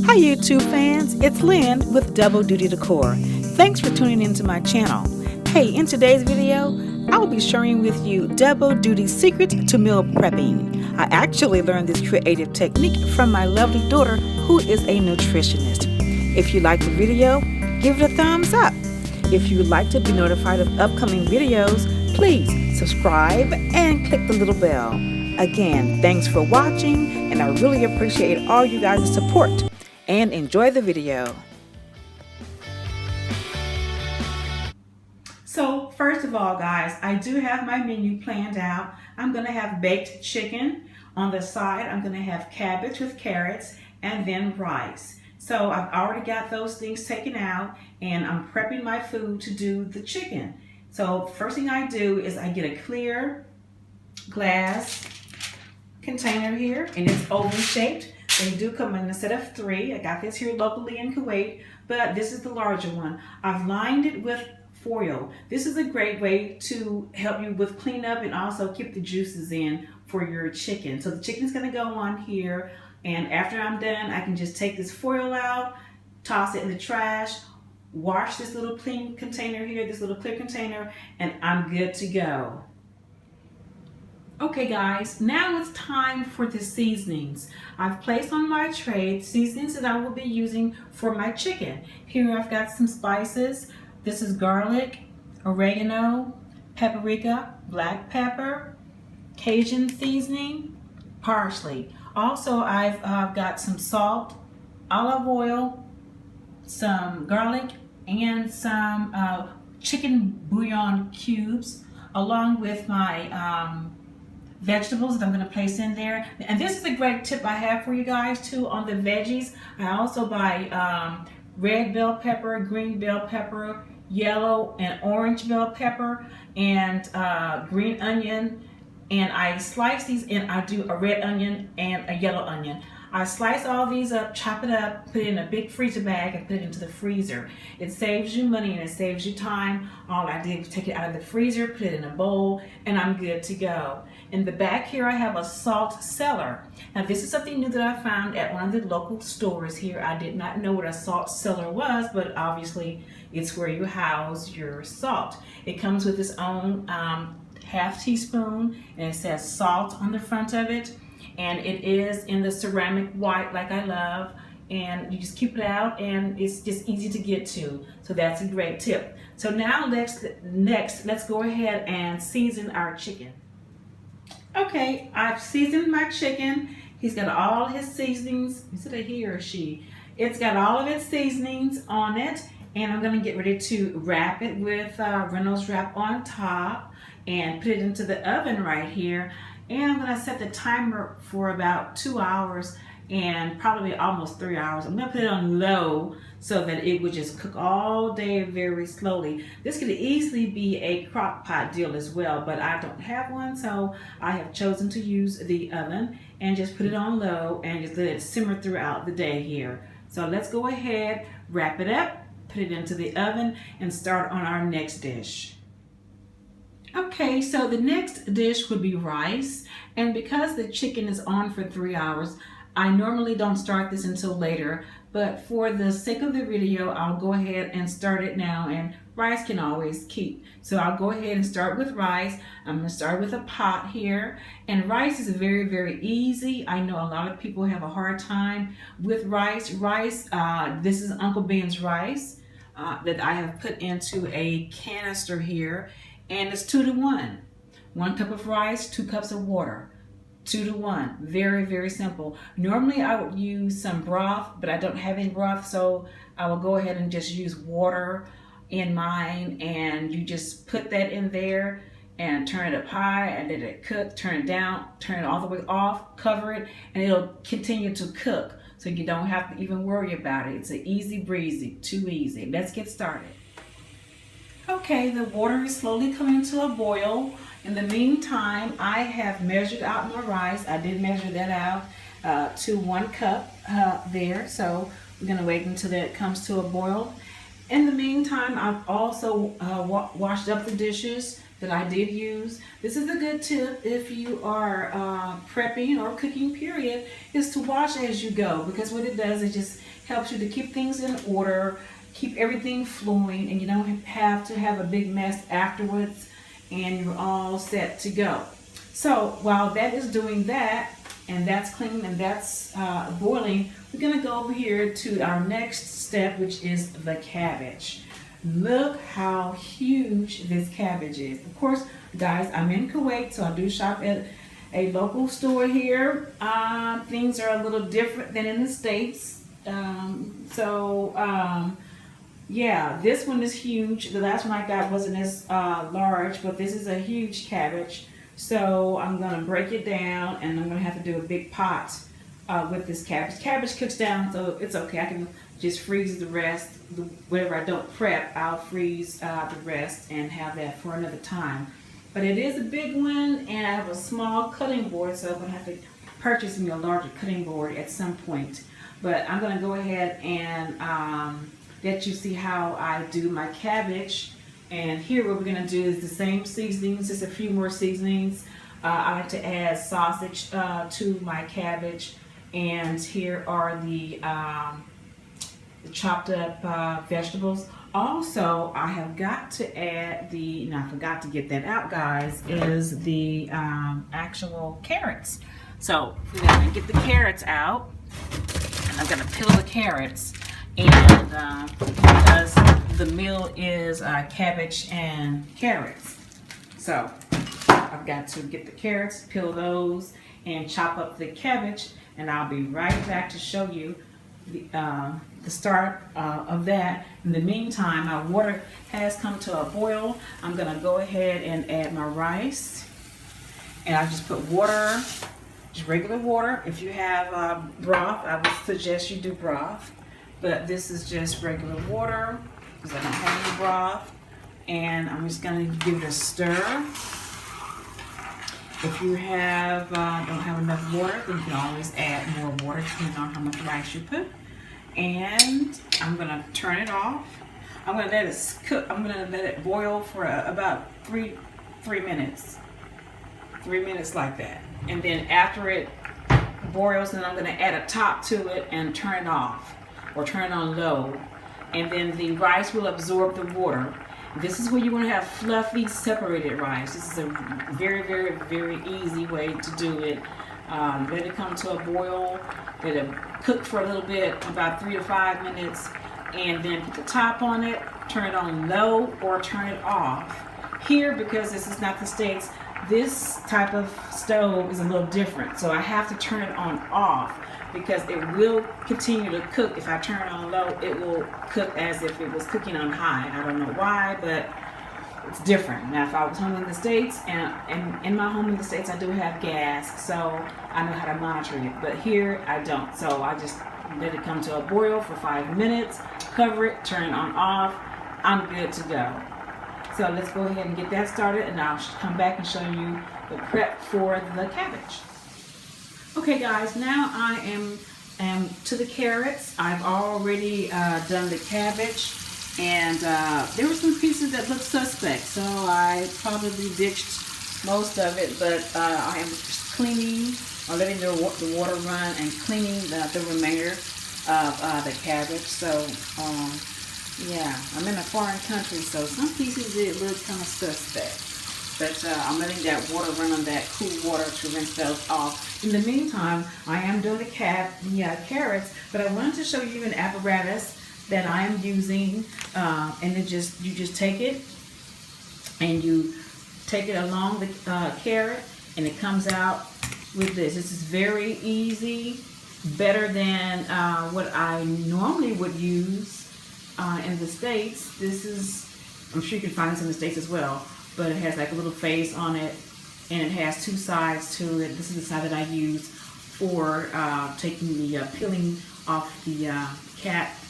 Hi YouTube fans, it's Lynn with Double Duty Decor. Thanks for tuning into my channel. Hey, in today's video, I will be sharing with you double duty secrets to meal prepping. I actually learned this creative technique from my lovely daughter who is a nutritionist. If you like the video, give it a thumbs up. If you would like to be notified of upcoming videos, please subscribe and click the little bell. Again, thanks for watching, and I really appreciate all you guys' support. And enjoy the video. So first of all, guys, I do have my menu planned out. I'm going to have baked chicken. On the side, I'm going to have cabbage with carrots and then rice. So I've already got those things taken out, and I'm prepping my food to do the chicken. So first thing I do is I get a clear glass container here, and it's oval shaped. They do come in a set of 3. I got this here locally in Kuwait, but this is the larger one. I've lined it with foil. This is a great way to help you with cleanup and also keep the juices in for your chicken. So the chicken's gonna go on here, and after I'm done, I can just take this foil out, toss it in the trash, wash this little clean container here, this little clear container, and I'm good to go. Okay guys, now it's time for the seasonings. I've placed on my tray seasonings that I will be using for my chicken. Here I've got some spices. This is garlic, oregano, paprika, black pepper, Cajun seasoning, parsley. Also I've got some salt, olive oil, some garlic, and some chicken bouillon cubes, along with my vegetables that I'm going to place in there. And this is a great tip I have for you guys too on the veggies. I also buy red bell pepper, green bell pepper, yellow and orange bell pepper, and green onion. And I slice these in. I do a red onion and a yellow onion. I slice all these up, chop it up, put it in a big freezer bag, and put it into the freezer. It saves you money and it saves you time. All I did was take it out of the freezer, put it in a bowl, and I'm good to go. In the back here, I have a salt cellar. Now this is something new that I found at one of the local stores here. I did not know what a salt cellar was, but obviously it's where you house your salt. It comes with its own half teaspoon, and it says salt on the front of it. And it is in the ceramic white like I love, and you just keep it out and it's just easy to get to. So that's a great tip. So now let's go ahead and season our chicken. Okay, I've seasoned my chicken. He's got all his seasonings. Is it a he or she? It's got all of its seasonings on it, and I'm gonna get ready to wrap it with Reynolds wrap on top and put it into the oven right here. And I'm going to set the timer for about 2 hours and probably almost 3 hours. I'm going to put it on low so that it would just cook all day very slowly. This could easily be a crock pot deal as well, but I don't have one, so I have chosen to use the oven and just put it on low and just let it simmer throughout the day here. So let's go ahead, wrap it up, put it into the oven, and start on our next dish. Okay, so the next dish would be rice, and because the chicken is on for 3 hours, I normally don't start this until later, but for the sake of the video, I'll go ahead and start it now, and rice can always keep. So I'll go ahead and start with rice. I'm going to start with a pot here, and rice is very, very easy. I know a lot of people have a hard time with rice. This is Uncle Ben's rice that I have put into a canister here. And it's 2 to 1. 1 cup of rice, 2 cups of water. 2 to 1. Very, very simple. Normally I would use some broth, but I don't have any broth, so I will go ahead and just use water in mine, and you just put that in there and turn it up high and let it cook, turn it down, turn it all the way off, cover it, and it'll continue to cook. So you don't have to even worry about it. It's an easy breezy, too easy. Let's get started. Okay, the water is slowly coming to a boil. In the meantime, I have measured out my rice. I did measure that out to 1 cup there. So we're gonna wait until that comes to a boil. In the meantime, I've also washed up the dishes that I did use. This is a good tip if you are prepping or cooking period, is to wash as you go, because what it does, it just helps you to keep things in order, keep everything flowing, and you don't have to have a big mess afterwards, and you're all set to go. So while that is doing that, and that's clean and that's boiling, we're gonna go over here to our next step, which is the cabbage. Look how huge this cabbage is. Of course, guys, I'm in Kuwait, so I do shop at a local store here. Things are a little different than in the States. Yeah, this one is huge. The last one I got wasn't as large, but this is a huge cabbage. So I'm gonna break it down, and I'm gonna have to do a big pot with this cabbage. Cabbage cooks down, so it's okay. I can just freeze the rest. Whatever I don't prep, I'll freeze the rest and have that for another time. But it is a big one, and I have a small cutting board, so I'm gonna have to purchase me a larger cutting board at some point. But I'm gonna go ahead and let you see how I do my cabbage. And here what we're gonna do is the same seasonings, just a few more seasonings. I like to add sausage to my cabbage, and here are the chopped up vegetables. Also, I have got to add and I forgot to get that out, guys, is the actual carrots. So we're gonna get the carrots out, and I'm gonna peel the carrots, and because the meal is cabbage and carrots, so I've got to get the carrots, peel those, and chop up the cabbage, and I'll be right back to show you the start of that. In the meantime, my water has come to a boil. I'm gonna go ahead and add my rice, and I just put water, just regular water. If you have broth, I would suggest you do broth, but this is just regular water because I don't have any broth. And I'm just gonna give it a stir. If you have don't have enough water, then you can always add more water depending on how much rice you put. And I'm gonna turn it off. I'm gonna let it cook. I'm gonna let it boil for about three minutes. 3 minutes like that. And then after it boils, then I'm gonna add a top to it and turn it off, or turn it on low. And then the rice will absorb the water. This is where you want to have fluffy, separated rice. This is a very, very, very easy way to do it. Let it come to a boil, let it cook for a little bit, about 3 to 5 minutes, and then put the top on it, turn it on low or turn it off. Here, because this is not the States, this type of stove is a little different, so I have to turn it on off, because it will continue to cook. If I turn it on low, it will cook as if it was cooking on high. I don't know why, but it's different. Now, if I was home in the States, and in my home in the States, I do have gas, so I know how to monitor it. But here, I don't. So I just let it come to a boil for 5 minutes, cover it, turn it on off. I'm good to go. So let's go ahead and get that started, and I'll come back and show you the prep for the cabbage. Okay, guys, now I am to the carrots. I've already done the cabbage, and there were some pieces that looked suspect, so I probably ditched most of it, but I am just cleaning, or letting the water run and cleaning the remainder of the cabbage. So yeah, I'm in a foreign country, so some pieces did look kind of suspect. But I'm letting that water run on that cool water to rinse those off. In the meantime, I am doing the carrots, but I wanted to show you an apparatus that I am using, and you just take it, and you take it along the carrot, and it comes out with this. This is very easy, better than what I normally would use in the States. This is, I'm sure you can find this in the States as well, but it has like a little face on it, and it has 2 sides to it. This is the side that I use for taking the peeling off the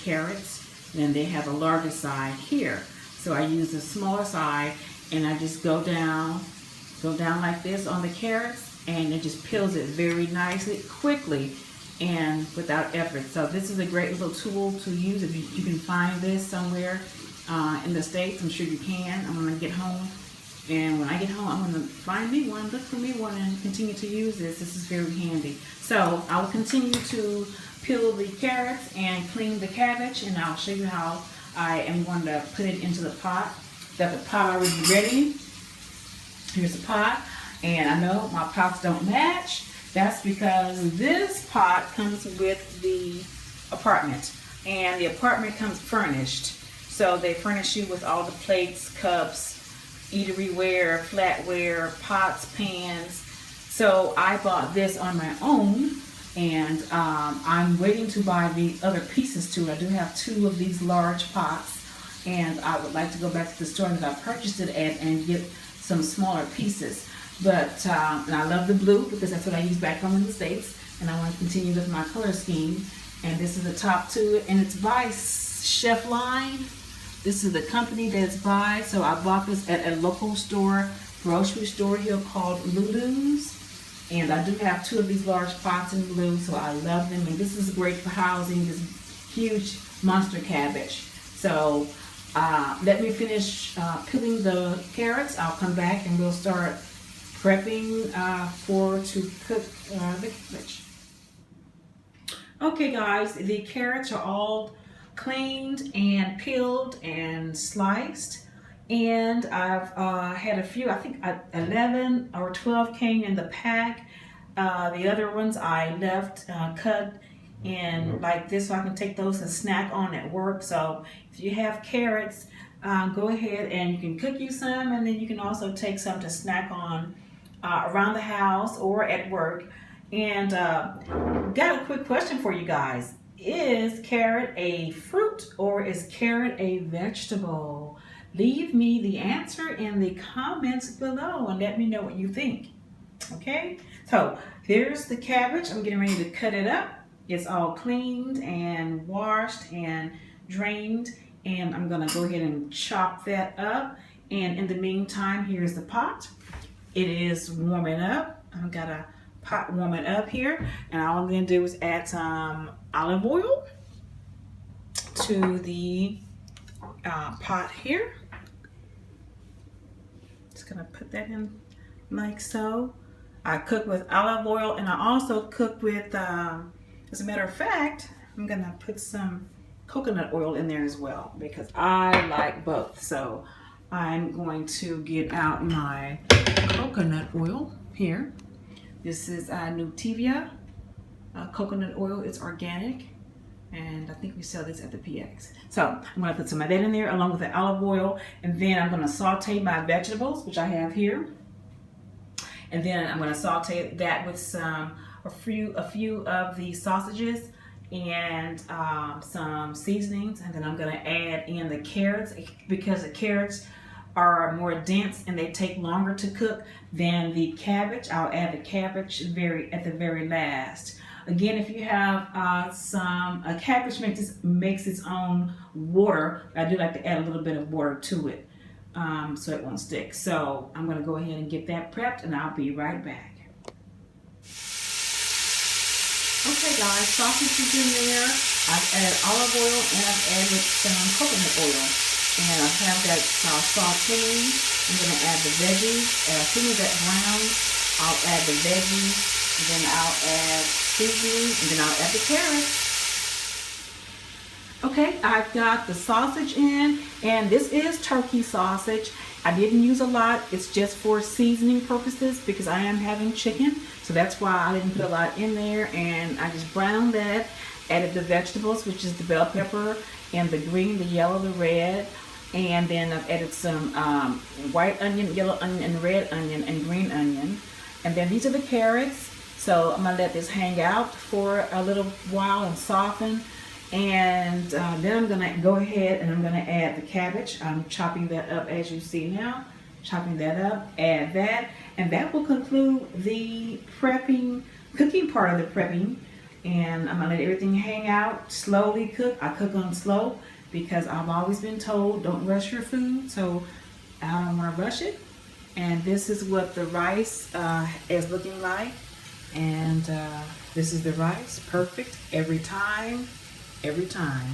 carrots. And then they have a larger side here. So I use the smaller side, and I just go down like this on the carrots, and it just peels it very nicely, quickly, and without effort. So this is a great little tool to use if you can find this somewhere in the States. I'm sure you can. I'm gonna get home And when I get home, I'm going to find me one, look for me one, and continue to use this. This is very handy. So I will continue to peel the carrots and clean the cabbage, and I'll show you how I am going to put it into the pot. Got the pot already ready. Here's the pot, and I know my pots don't match. That's because this pot comes with the apartment, and the apartment comes furnished. So they furnish you with all the plates, cups, eateryware, flatware, pots, pans. So I bought this on my own, and I'm waiting to buy the other pieces too. I do have 2 of these large pots, and I would like to go back to the store that I purchased it at and get some smaller pieces. But and I love the blue because that's what I use back home in the States, and I want to continue with my color scheme. And this is the top to it, and it's by Chef Line. This is the company that it's by. So I bought this at a local store, grocery store here called Lulu's. And I do have 2 of these large pots in blue, so I love them. And this is great for housing this huge monster cabbage. So let me finish peeling the carrots. I'll come back and we'll start prepping to cook the cabbage. Okay guys, the carrots are all cleaned and peeled and sliced, and I've had a few, I think 11 or 12 came in the pack. The other ones I left cut in like this so I can take those and snack on at work. So if you have carrots, go ahead and you can cook you some, and then you can also take some to snack on around the house or at work. And got a quick question for you guys. Is carrot a fruit or is carrot a vegetable? Leave me the answer in the comments below and let me know what you think. Okay, so here's the cabbage. I'm getting ready to cut it up. It's all cleaned and washed and drained, and I'm gonna go ahead and chop that up. And in the meantime, here's the pot. It is warming up. I've got a pot warming up here, and all I'm gonna do is add some olive oil to the pot here. Just gonna put that in like so. I cook with olive oil, and I also cook with, as a matter of fact, I'm gonna put some coconut oil in there as well because I like both. So I'm going to get out my coconut oil here. This is Nutella coconut oil. It's organic, and I think we sell this at the PX. So I'm going to put some of that in there along with the olive oil, and then I'm going to saute my vegetables, which I have here, and then I'm going to saute that with a few of the sausages and some seasonings, and then I'm going to add in the carrots because the carrots are more dense and they take longer to cook than the cabbage. I'll add the cabbage at the very last. Again, if you have cabbage makes its own water. I do like to add a little bit of water to it so it won't stick. So I'm going to go ahead and get that prepped, and I'll be right back. Okay guys, sausage is in there. I've added olive oil and I've added some coconut oil. And I have that sauteing. I'm going to add the veggies. As soon as that browns, I'll add the veggies. And then I'll add seasoning. And then I'll add the carrots. Okay, I've got the sausage in. And this is turkey sausage. I didn't use a lot. It's just for seasoning purposes because I am having chicken. So that's why I didn't put a lot in there. And I just browned that. Added the vegetables, which is the bell pepper and the green, the yellow, the red. And then I've added some white onion, yellow onion, and red onion, and green onion. And then these are the carrots. So I'm going to let this hang out for a little while and soften. And then I'm going to go ahead and I'm going to add the cabbage. I'm chopping that up as you see now. Chopping that up, add that. And that will conclude the cooking part of the prepping. And I'm going to let everything hang out, slowly cook. I cook on slow, because I've always been told don't rush your food, so I don't want to rush it. And this is what the rice is looking like, and this is the rice, perfect every time,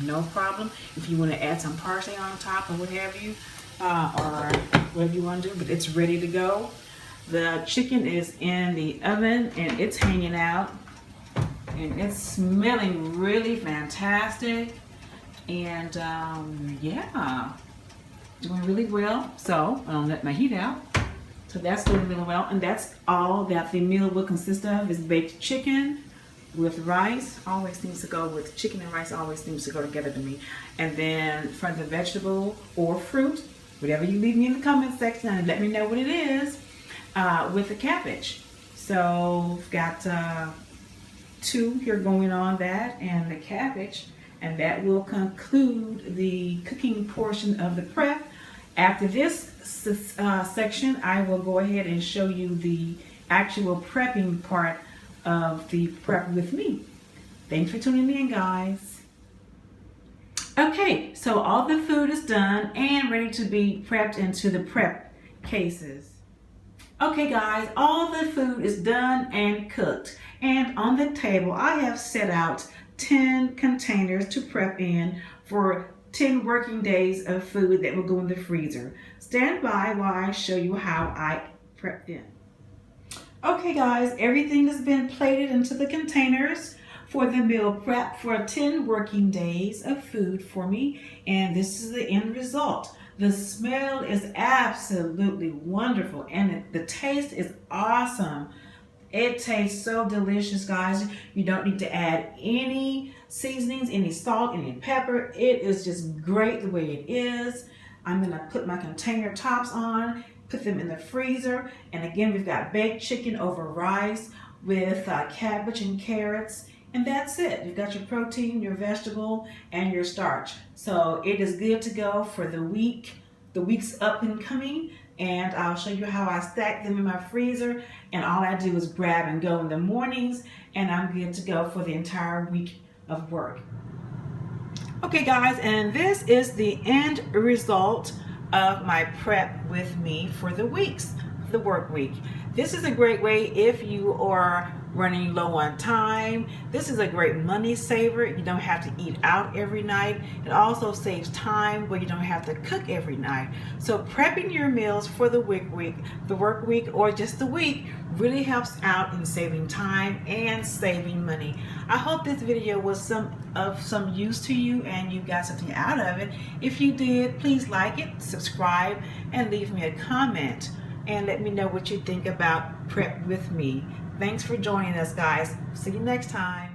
no problem. If you want to add some parsley on top or what have you, or whatever you want to do, but it's ready to go. The chicken is in the oven and it's hanging out and it's smelling really fantastic. And yeah, doing really well. So I'll let my heat out. So that's doing really well, and that's all that the meal will consist of is baked chicken with rice. Always seems to go with chicken and rice. Always seems to go together to me. And then for the vegetable or fruit, whatever you leave me in the comment section and let me know what it is, with the cabbage. So we've got 2 here going on that and the cabbage, and that will conclude the cooking portion of the prep. After this section, I will go ahead and show you the actual prepping part of the prep with me. Thanks for tuning in, guys. Okay, so all the food is done and ready to be prepped into the prep cases. Okay guys, all the food is done and cooked, and on the table I have set out 10 containers to prep in for 10 working days of food that will go in the freezer. Stand by while I show you how I prep them. Okay guys, everything has been plated into the containers for the meal prep for 10 working days of food for me, and this is the end result. The smell is absolutely wonderful and the taste is awesome. It tastes so delicious, guys. You don't need to add any seasonings, any salt, any pepper. It is just great the way it is. I'm gonna put my container tops on, put them in the freezer. And again, we've got baked chicken over rice with cabbage and carrots. And that's it. You've got your protein, your vegetable, and your starch. So it is good to go for the week's up and coming. And I'll show you how I stack them in my freezer. And all I do is grab and go in the mornings, and I'm good to go for the entire week of work. Okay guys, and this is the end result of my prep with me for the work week. This is a great way if you are running low on time. This is a great money saver. You don't have to eat out every night. It also saves time where you don't have to cook every night. So prepping your meals for the work week, or just the week really helps out in saving time and saving money. I hope this video was of some use to you and you got something out of it. If you did, please like it, subscribe, and leave me a comment and let me know what you think about prep with me. Thanks for joining us, guys. See you next time.